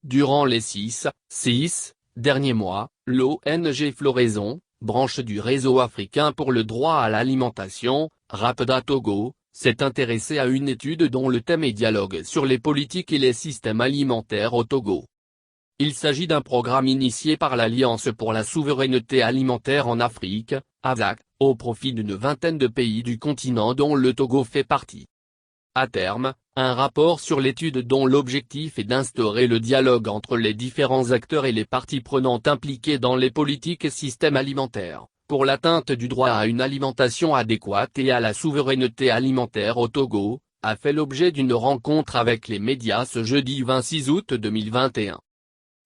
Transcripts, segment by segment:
Durant les 6 derniers mois, l'ONG Floraison, branche du Réseau africain pour le droit à l'alimentation, RAPDA Togo, s'est intéressée à une étude dont le thème est dialogue sur les politiques et les systèmes alimentaires au Togo. Il s'agit d'un programme initié par l'Alliance pour la souveraineté alimentaire en Afrique, ASAC, au profit d'une vingtaine de pays du continent dont le Togo fait partie. À terme, un rapport sur l'étude dont l'objectif est d'instaurer le dialogue entre les différents acteurs et les parties prenantes impliquées dans les politiques et systèmes alimentaires, pour l'atteinte du droit à une alimentation adéquate et à la souveraineté alimentaire au Togo, a fait l'objet d'une rencontre avec les médias ce jeudi 26 août 2021.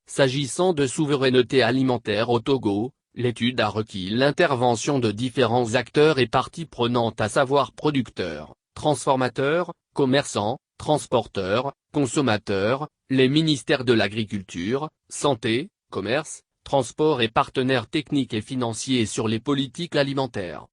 S'agissant de souveraineté alimentaire au Togo, l'étude a requis l'intervention de différents acteurs et parties prenantes, à savoir producteurs, transformateurs, commerçants, transporteurs, consommateurs, les ministères de l'Agriculture, Santé, Commerce, Transport et partenaires techniques et financiers sur les politiques alimentaires.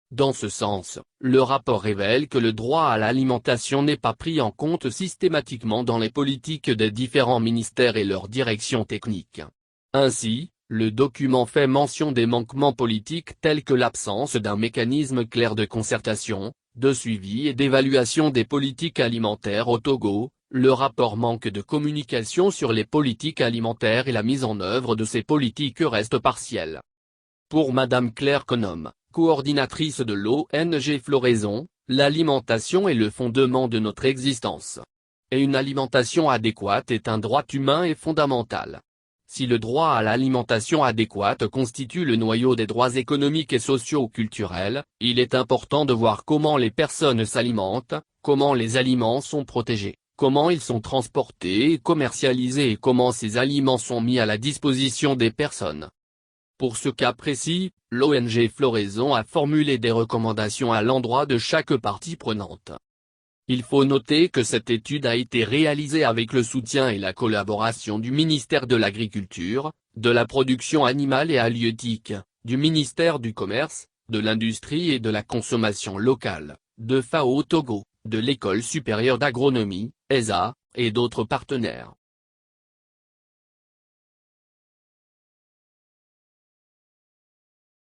Dans ce sens, le rapport révèle que le droit à l'alimentation n'est pas pris en compte systématiquement dans les politiques des différents ministères et leurs directions techniques. Ainsi, le document fait mention des manquements politiques tels que l'absence d'un mécanisme clair de concertation, de suivi et d'évaluation des politiques alimentaires au Togo. Le rapport manque de communication sur les politiques alimentaires et la mise en œuvre de ces politiques reste partielle. Pour Madame Claire Konom, coordinatrice de l'ONG Floraison, l'alimentation est le fondement de notre existence. Et une alimentation adéquate est un droit humain et fondamental. Si le droit à l'alimentation adéquate constitue le noyau des droits économiques et socio-culturels, il est important de voir comment les personnes s'alimentent, comment les aliments sont protégés, comment ils sont transportés et commercialisés et comment ces aliments sont mis à la disposition des personnes. Pour ce cas précis, l'ONG Floraison a formulé des recommandations à l'endroit de chaque partie prenante. Il faut noter que cette étude a été réalisée avec le soutien et la collaboration du ministère de l'Agriculture, de la Production animale et halieutique, du ministère du Commerce, de l'Industrie et de la Consommation locale, de FAO Togo, de l'École supérieure d'agronomie, ESA, et d'autres partenaires.